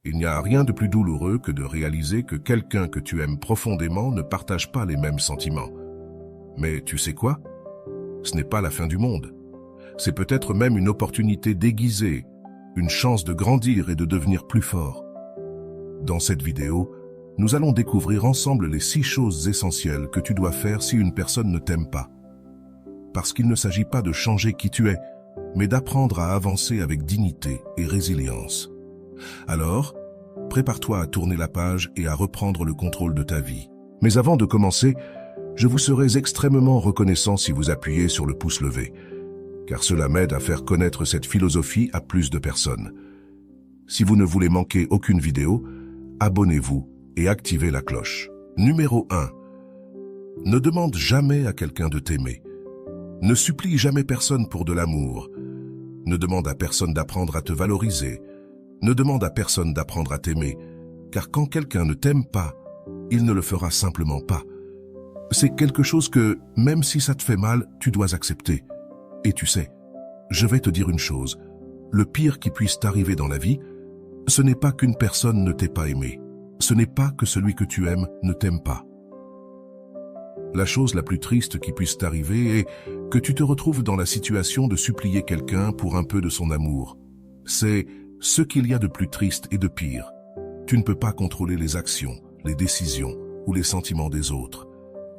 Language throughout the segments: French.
Il n'y a rien de plus douloureux que de réaliser que quelqu'un que tu aimes profondément ne partage pas les mêmes sentiments. Mais tu sais quoi? Ce n'est pas la fin du monde. C'est peut-être même une opportunité déguisée, une chance de grandir et de devenir plus fort. Dans cette vidéo, nous allons découvrir ensemble les 6 choses essentielles que tu dois faire si une personne ne t'aime pas. Parce qu'il ne s'agit pas de changer qui tu es, mais d'apprendre à avancer avec dignité et résilience. Alors, prépare-toi à tourner la page et à reprendre le contrôle de ta vie. Mais avant de commencer, je vous serais extrêmement reconnaissant si vous appuyez sur le pouce levé, car cela m'aide à faire connaître cette philosophie à plus de personnes. Si vous ne voulez manquer aucune vidéo, abonnez-vous et activez la cloche. Numéro 1. Ne demande jamais à quelqu'un de t'aimer. Ne supplie jamais personne pour de l'amour. Ne demande à personne d'apprendre à te valoriser. Ne demande à personne d'apprendre à t'aimer, car quand quelqu'un ne t'aime pas, il ne le fera simplement pas. C'est quelque chose que, même si ça te fait mal, tu dois accepter. Et tu sais, je vais te dire une chose, le pire qui puisse t'arriver dans la vie, ce n'est pas qu'une personne ne t'ait pas aimé. Ce n'est pas que celui que tu aimes ne t'aime pas. La chose la plus triste qui puisse t'arriver est que tu te retrouves dans la situation de supplier quelqu'un pour un peu de son amour. C'est ce qu'il y a de plus triste et de pire. Tu ne peux pas contrôler les actions, les décisions ou les sentiments des autres.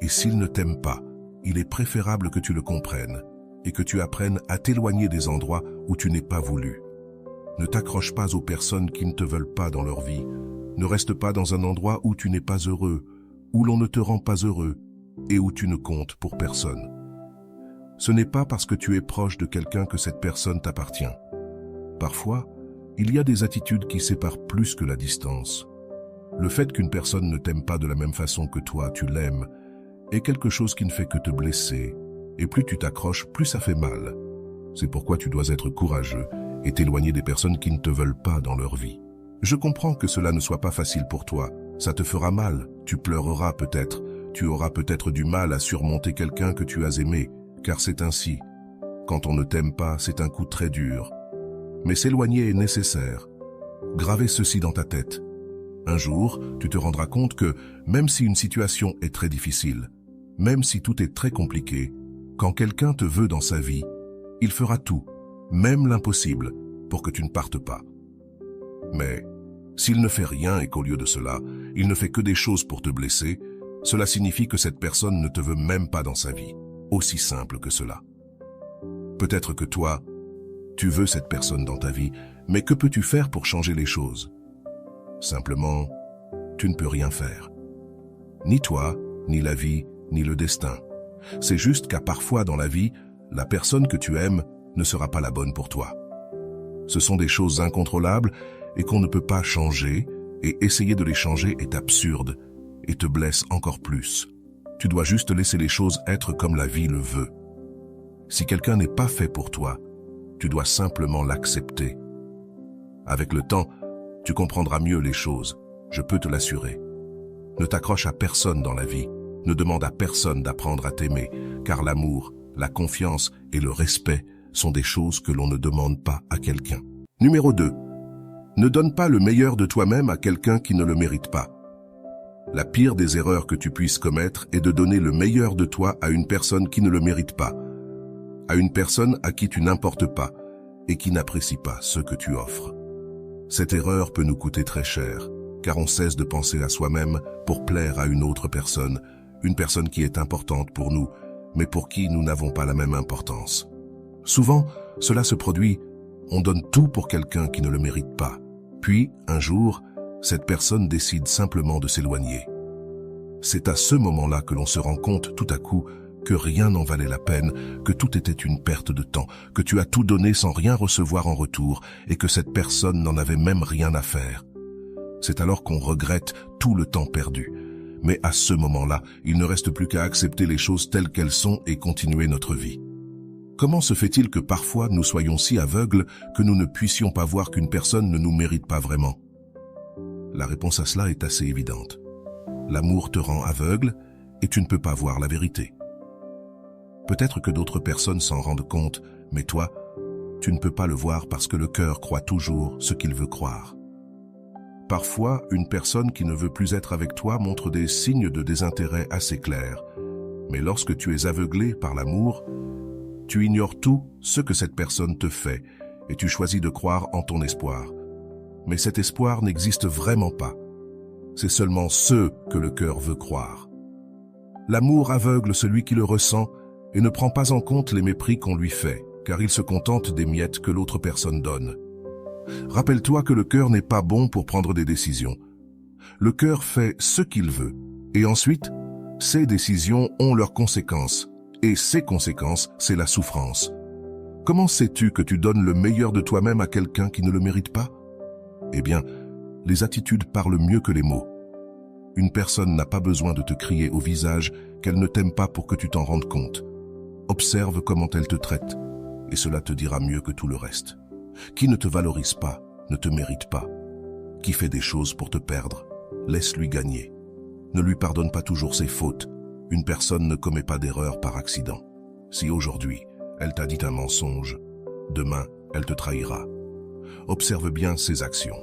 Et s'il ne t'aime pas, il est préférable que tu le comprennes et que tu apprennes à t'éloigner des endroits où tu n'es pas voulu. Ne t'accroche pas aux personnes qui ne te veulent pas dans leur vie. Ne reste pas dans un endroit où tu n'es pas heureux, où l'on ne te rend pas heureux et où tu ne comptes pour personne. Ce n'est pas parce que tu es proche de quelqu'un que cette personne t'appartient. Parfois, il y a des attitudes qui séparent plus que la distance. Le fait qu'une personne ne t'aime pas de la même façon que toi, tu l'aimes, est quelque chose qui ne fait que te blesser. Et plus tu t'accroches, plus ça fait mal. C'est pourquoi tu dois être courageux et t'éloigner des personnes qui ne te veulent pas dans leur vie. Je comprends que cela ne soit pas facile pour toi. Ça te fera mal, tu pleureras peut-être, tu auras peut-être du mal à surmonter quelqu'un que tu as aimé, car c'est ainsi. Quand on ne t'aime pas, c'est un coup très dur. Mais s'éloigner est nécessaire. Gravez ceci dans ta tête. Un jour, tu te rendras compte que, même si une situation est très difficile, même si tout est très compliqué, quand quelqu'un te veut dans sa vie, il fera tout, même l'impossible, pour que tu ne partes pas. Mais, s'il ne fait rien et qu'au lieu de cela, il ne fait que des choses pour te blesser, cela signifie que cette personne ne te veut même pas dans sa vie. Aussi simple que cela. Peut-être que toi, tu veux cette personne dans ta vie, mais que peux-tu faire pour changer les choses? Simplement, tu ne peux rien faire. Ni toi, ni la vie, ni le destin. C'est juste qu'à parfois dans la vie, la personne que tu aimes ne sera pas la bonne pour toi. Ce sont des choses incontrôlables et qu'on ne peut pas changer, et essayer de les changer est absurde et te blesse encore plus. Tu dois juste laisser les choses être comme la vie le veut. Si quelqu'un n'est pas fait pour toi, tu dois simplement l'accepter. Avec le temps, tu comprendras mieux les choses, je peux te l'assurer. Ne t'accroche à personne dans la vie, ne demande à personne d'apprendre à t'aimer, car l'amour, la confiance et le respect sont des choses que l'on ne demande pas à quelqu'un. Numéro 2. Ne donne pas le meilleur de toi-même à quelqu'un qui ne le mérite pas. La pire des erreurs que tu puisses commettre est de donner le meilleur de toi à une personne qui ne le mérite pas, à une personne à qui tu n'importes pas et qui n'apprécie pas ce que tu offres. Cette erreur peut nous coûter très cher, car on cesse de penser à soi-même pour plaire à une autre personne, une personne qui est importante pour nous, mais pour qui nous n'avons pas la même importance. Souvent, cela se produit, on donne tout pour quelqu'un qui ne le mérite pas. Puis, un jour, cette personne décide simplement de s'éloigner. C'est à ce moment-là que l'on se rend compte tout à coup que rien n'en valait la peine, que tout était une perte de temps, que tu as tout donné sans rien recevoir en retour et que cette personne n'en avait même rien à faire. C'est alors qu'on regrette tout le temps perdu. Mais à ce moment-là, il ne reste plus qu'à accepter les choses telles qu'elles sont et continuer notre vie. Comment se fait-il que parfois nous soyons si aveugles que nous ne puissions pas voir qu'une personne ne nous mérite pas vraiment? La réponse à cela est assez évidente. L'amour te rend aveugle et tu ne peux pas voir la vérité. Peut-être que d'autres personnes s'en rendent compte, mais toi, tu ne peux pas le voir parce que le cœur croit toujours ce qu'il veut croire. Parfois, une personne qui ne veut plus être avec toi montre des signes de désintérêt assez clairs. Mais lorsque tu es aveuglé par l'amour, tu ignores tout ce que cette personne te fait et tu choisis de croire en ton espoir. Mais cet espoir n'existe vraiment pas. C'est seulement ce que le cœur veut croire. L'amour aveugle celui qui le ressent et ne prend pas en compte les mépris qu'on lui fait, car il se contente des miettes que l'autre personne donne. Rappelle-toi que le cœur n'est pas bon pour prendre des décisions. Le cœur fait ce qu'il veut, et ensuite, ces décisions ont leurs conséquences, et ces conséquences, c'est la souffrance. Comment sais-tu que tu donnes le meilleur de toi-même à quelqu'un qui ne le mérite pas? Eh bien, les attitudes parlent mieux que les mots. Une personne n'a pas besoin de te crier au visage qu'elle ne t'aime pas pour que tu t'en rendes compte. Observe comment elle te traite, et cela te dira mieux que tout le reste. Qui ne te valorise pas, ne te mérite pas. Qui fait des choses pour te perdre, laisse-lui gagner. Ne lui pardonne pas toujours ses fautes. Une personne ne commet pas d'erreur par accident. Si aujourd'hui, elle t'a dit un mensonge, demain, elle te trahira. Observe bien ses actions,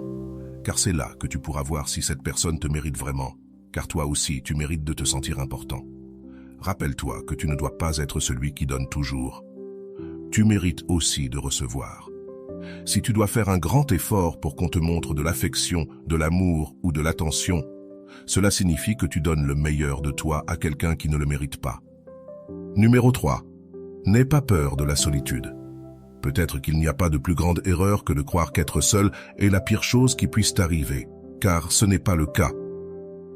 car c'est là que tu pourras voir si cette personne te mérite vraiment, car toi aussi, tu mérites de te sentir important. Rappelle-toi que tu ne dois pas être celui qui donne toujours. Tu mérites aussi de recevoir. Si tu dois faire un grand effort pour qu'on te montre de l'affection, de l'amour ou de l'attention, cela signifie que tu donnes le meilleur de toi à quelqu'un qui ne le mérite pas. Numéro 3. N'aie pas peur de la solitude. Peut-être qu'il n'y a pas de plus grande erreur que de croire qu'être seul est la pire chose qui puisse t'arriver, car ce n'est pas le cas.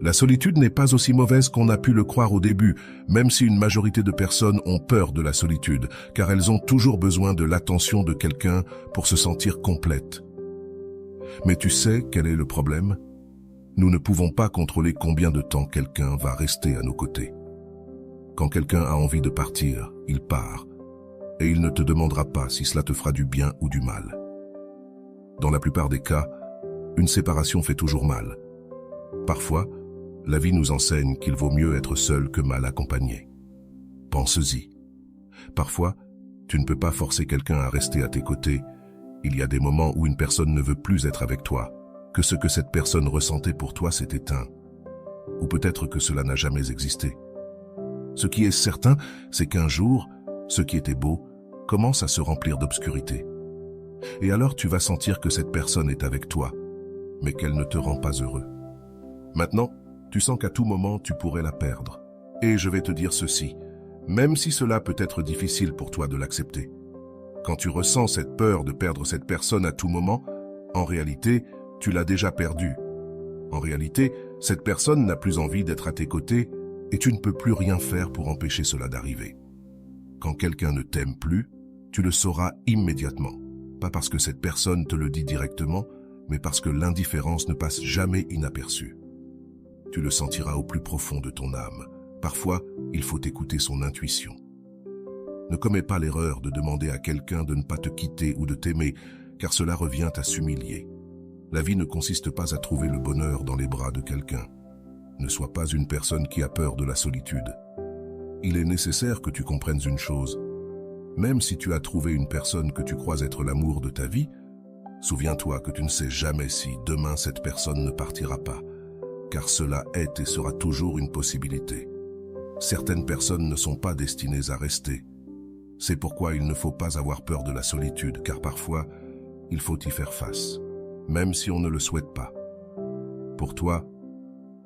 La solitude n'est pas aussi mauvaise qu'on a pu le croire au début, même si une majorité de personnes ont peur de la solitude, car elles ont toujours besoin de l'attention de quelqu'un pour se sentir complètes. Mais tu sais quel est le problème? Nous ne pouvons pas contrôler combien de temps quelqu'un va rester à nos côtés. Quand quelqu'un a envie de partir, il part, et il ne te demandera pas si cela te fera du bien ou du mal. Dans la plupart des cas, une séparation fait toujours mal. Parfois, la vie nous enseigne qu'il vaut mieux être seul que mal accompagné. Pense-y. Parfois, tu ne peux pas forcer quelqu'un à rester à tes côtés. Il y a des moments où une personne ne veut plus être avec toi, que ce que cette personne ressentait pour toi s'est éteint. Ou peut-être que cela n'a jamais existé. Ce qui est certain, c'est qu'un jour, ce qui était beau commence à se remplir d'obscurité. Et alors tu vas sentir que cette personne est avec toi, mais qu'elle ne te rend pas heureux. Maintenant, tu sens qu'à tout moment, tu pourrais la perdre. Et je vais te dire ceci, même si cela peut être difficile pour toi de l'accepter. Quand tu ressens cette peur de perdre cette personne à tout moment, en réalité, tu l'as déjà perdue. En réalité, cette personne n'a plus envie d'être à tes côtés et tu ne peux plus rien faire pour empêcher cela d'arriver. Quand quelqu'un ne t'aime plus, tu le sauras immédiatement. Pas parce que cette personne te le dit directement, mais parce que l'indifférence ne passe jamais inaperçue. Tu le sentiras au plus profond de ton âme. Parfois, il faut écouter son intuition. Ne commets pas l'erreur de demander à quelqu'un de ne pas te quitter ou de t'aimer, car cela revient à s'humilier. La vie ne consiste pas à trouver le bonheur dans les bras de quelqu'un. Ne sois pas une personne qui a peur de la solitude. Il est nécessaire que tu comprennes une chose. Même si tu as trouvé une personne que tu crois être l'amour de ta vie, souviens-toi que tu ne sais jamais si demain cette personne ne partira pas, car cela est et sera toujours une possibilité. Certaines personnes ne sont pas destinées à rester. C'est pourquoi il ne faut pas avoir peur de la solitude, car parfois, il faut y faire face, même si on ne le souhaite pas. Pour toi,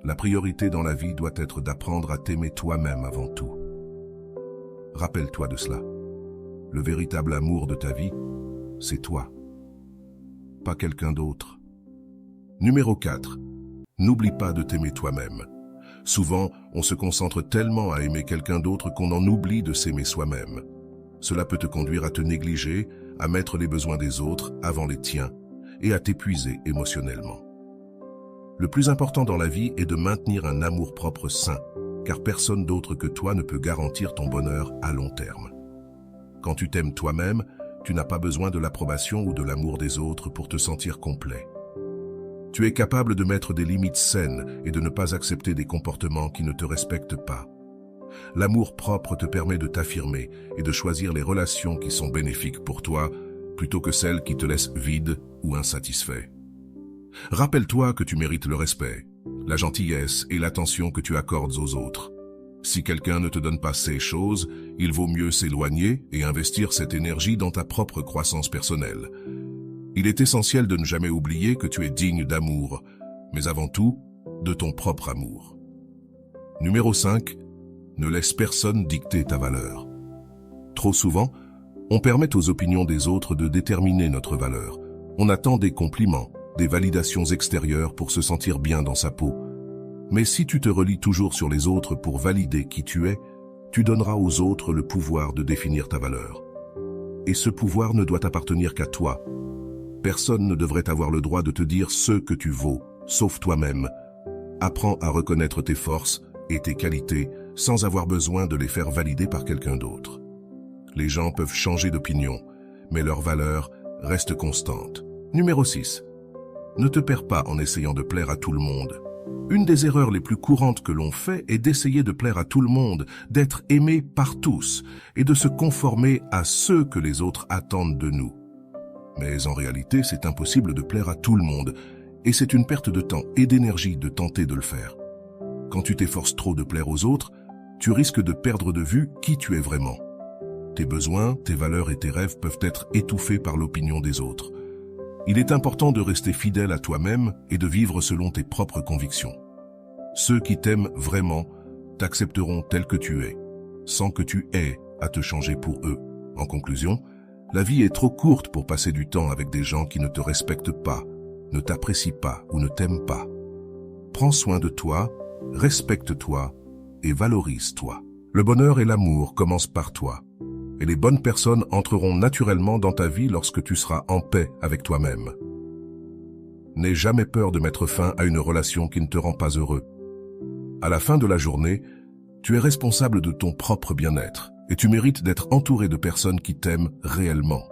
la priorité dans la vie doit être d'apprendre à t'aimer toi-même avant tout. Rappelle-toi de cela. Le véritable amour de ta vie, c'est toi, pas quelqu'un d'autre. Numéro 4. N'oublie pas de t'aimer toi-même. Souvent, on se concentre tellement à aimer quelqu'un d'autre qu'on en oublie de s'aimer soi-même. Cela peut te conduire à te négliger, à mettre les besoins des autres avant les tiens et à t'épuiser émotionnellement. Le plus important dans la vie est de maintenir un amour-propre sain, car personne d'autre que toi ne peut garantir ton bonheur à long terme. Quand tu t'aimes toi-même, tu n'as pas besoin de l'approbation ou de l'amour des autres pour te sentir complet. Tu es capable de mettre des limites saines et de ne pas accepter des comportements qui ne te respectent pas. L'amour propre te permet de t'affirmer et de choisir les relations qui sont bénéfiques pour toi, plutôt que celles qui te laissent vide ou insatisfait. Rappelle-toi que tu mérites le respect, la gentillesse et l'attention que tu accordes aux autres. Si quelqu'un ne te donne pas ces choses, il vaut mieux s'éloigner et investir cette énergie dans ta propre croissance personnelle. Il est essentiel de ne jamais oublier que tu es digne d'amour, mais avant tout, de ton propre amour. Numéro 5. Ne laisse personne dicter ta valeur. Trop souvent, on permet aux opinions des autres de déterminer notre valeur. On attend des compliments, des validations extérieures pour se sentir bien dans sa peau. Mais si tu te relis toujours sur les autres pour valider qui tu es, tu donneras aux autres le pouvoir de définir ta valeur. Et ce pouvoir ne doit appartenir qu'à toi. Personne ne devrait avoir le droit de te dire ce que tu vaux, sauf toi-même. Apprends à reconnaître tes forces et tes qualités sans avoir besoin de les faire valider par quelqu'un d'autre. Les gens peuvent changer d'opinion, mais leur valeur reste constante. Numéro 6. Ne te perds pas en essayant de plaire à tout le monde. Une des erreurs les plus courantes que l'on fait est d'essayer de plaire à tout le monde, d'être aimé par tous et de se conformer à ce que les autres attendent de nous. Mais en réalité, c'est impossible de plaire à tout le monde et c'est une perte de temps et d'énergie de tenter de le faire. Quand tu t'efforces trop de plaire aux autres, tu risques de perdre de vue qui tu es vraiment. Tes besoins, tes valeurs et tes rêves peuvent être étouffés par l'opinion des autres. Il est important de rester fidèle à toi-même et de vivre selon tes propres convictions. Ceux qui t'aiment vraiment t'accepteront tel que tu es, sans que tu aies à te changer pour eux. En conclusion, la vie est trop courte pour passer du temps avec des gens qui ne te respectent pas, ne t'apprécient pas ou ne t'aiment pas. Prends soin de toi, respecte-toi et valorise-toi. Le bonheur et l'amour commencent par toi. Et les bonnes personnes entreront naturellement dans ta vie lorsque tu seras en paix avec toi-même. N'aie jamais peur de mettre fin à une relation qui ne te rend pas heureux. À la fin de la journée, tu es responsable de ton propre bien-être et tu mérites d'être entouré de personnes qui t'aiment réellement.